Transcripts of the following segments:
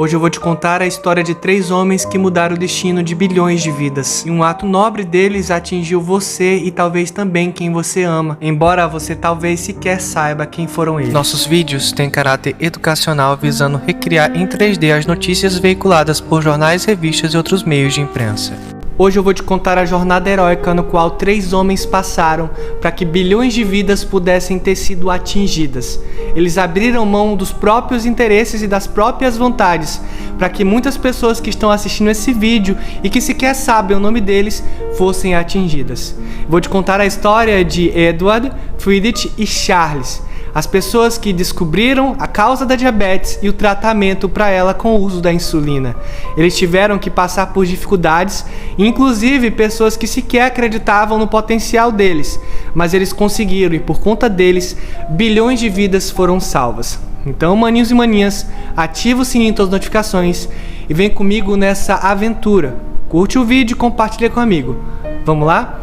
Hoje eu vou te contar a história de 3 homens que mudaram o destino de bilhões de vidas. E um ato nobre deles atingiu você e talvez também quem você ama, embora você talvez sequer saiba quem foram eles. Nossos vídeos têm caráter educacional visando recriar em 3D as notícias veiculadas por jornais, revistas e outros meios de imprensa. Hoje eu vou te contar a jornada heróica no qual 3 homens passaram para que bilhões de vidas pudessem ter sido atingidas. Eles abriram mão dos próprios interesses e das próprias vontades para que muitas pessoas que estão assistindo esse vídeo e que sequer sabem o nome deles fossem atingidas. Vou te contar a história de Edward, Friedrich e Charles. As pessoas que descobriram a causa da diabetes e o tratamento para ela com o uso da insulina. Eles tiveram que passar por dificuldades, inclusive pessoas que sequer acreditavam no potencial deles, mas eles conseguiram e por conta deles, bilhões de vidas foram salvas. Então, maninhos e maninhas, ativa o sininho das notificações e vem comigo nessa aventura. Curte o vídeo e compartilha com um amigo. Vamos lá?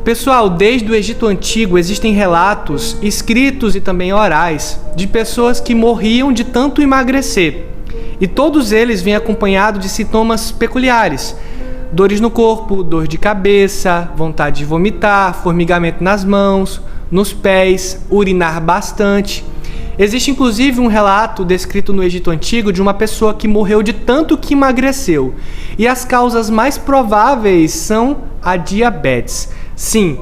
Pessoal, desde o Egito Antigo existem relatos escritos e também orais de pessoas que morriam de tanto emagrecer. E todos eles vêm acompanhados de sintomas peculiares. Dores no corpo, dor de cabeça, vontade de vomitar, formigamento nas mãos, nos pés, urinar bastante. Existe inclusive um relato descrito no Egito Antigo de uma pessoa que morreu de tanto que emagreceu. E as causas mais prováveis são a diabetes. Sim,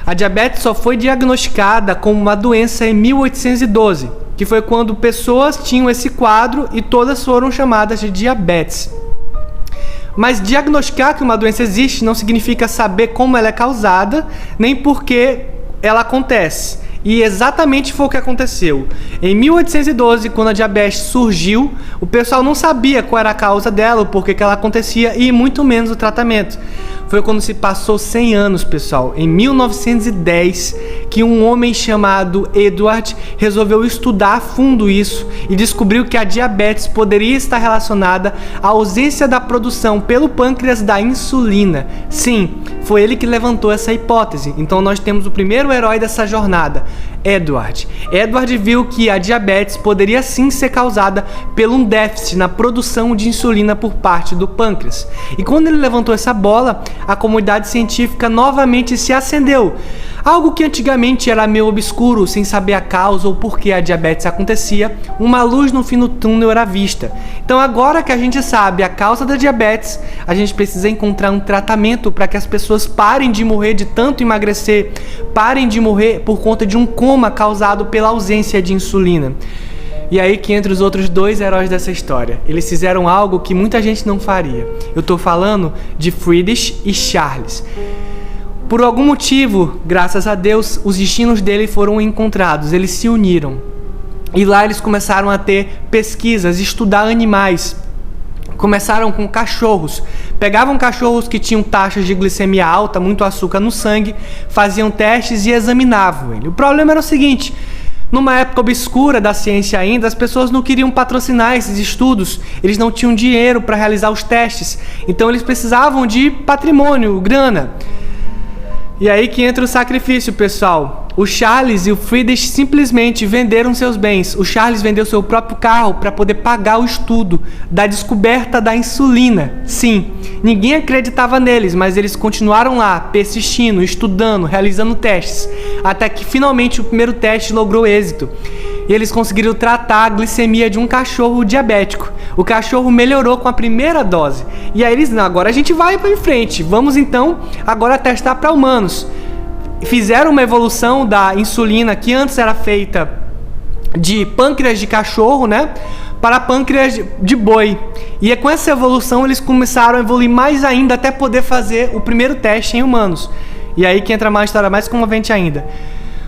a diabetes só foi diagnosticada como uma doença em 1812, que foi quando pessoas tinham esse quadro e todas foram chamadas de diabetes. Mas diagnosticar que uma doença existe não significa saber como ela é causada, nem por que ela acontece. E exatamente foi o que aconteceu. Em 1812, quando a diabetes surgiu, o pessoal não sabia qual era a causa dela, o porquê que ela acontecia e muito menos o tratamento. Foi quando se passou 100 anos, pessoal, em 1910, que um homem chamado Edward resolveu estudar a fundo isso e descobriu que a diabetes poderia estar relacionada à ausência da produção pelo pâncreas da insulina. Sim, foi ele que levantou essa hipótese. Então nós temos o primeiro herói dessa jornada, Edward. Edward viu que a diabetes poderia sim ser causada por um déficit na produção de insulina por parte do pâncreas. E quando ele levantou essa bola, a comunidade científica novamente se acendeu. Algo que antigamente era meio obscuro, sem saber a causa ou por que a diabetes acontecia, uma luz no fim do túnel era vista. Então agora que a gente sabe a causa da diabetes, a gente precisa encontrar um tratamento para que as pessoas parem de morrer de tanto emagrecer, parem de morrer por conta de um coma causado pela ausência de insulina. E aí que entra os outros 2 heróis dessa história. Eles fizeram algo que muita gente não faria. Eu estou falando de Friedrich e Charles. Por algum motivo, graças a Deus, os destinos dele foram encontrados. Eles se uniram. E lá eles começaram a ter pesquisas, estudar animais. Começaram com cachorros. Pegavam cachorros que tinham taxas de glicemia alta, muito açúcar no sangue, faziam testes e examinavam ele. O problema era o seguinte: numa época obscura da ciência ainda, as pessoas não queriam patrocinar esses estudos, eles não tinham dinheiro para realizar os testes, então eles precisavam de patrimônio, grana. E aí que entra o sacrifício, pessoal. O Charles e o Friedrich simplesmente venderam seus bens. O Charles vendeu seu próprio carro para poder pagar o estudo da descoberta da insulina. Sim, ninguém acreditava neles, mas eles continuaram lá, persistindo, estudando, realizando testes, até que finalmente o primeiro teste logrou êxito. E eles conseguiram tratar a glicemia de um cachorro diabético. O cachorro melhorou com a primeira dose. E aí eles, não, agora a gente vai para frente. Vamos então agora testar para humanos. Fizeram uma evolução da insulina que antes era feita de pâncreas de cachorro, né, para pâncreas de boi. E com essa evolução eles começaram a evoluir mais ainda até poder fazer o primeiro teste em humanos. E aí que entra uma história mais comovente ainda.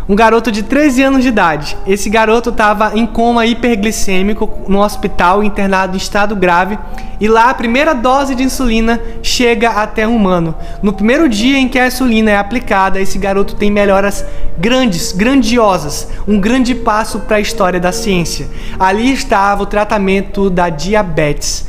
Um garoto de 13 anos de idade. Esse garoto estava em coma hiperglicêmico no hospital, internado em estado grave. E lá a primeira dose de insulina chega até um humano. No primeiro dia em que a insulina é aplicada, esse garoto tem melhoras grandiosas. Um grande passo para a história da ciência. Ali estava o tratamento da diabetes.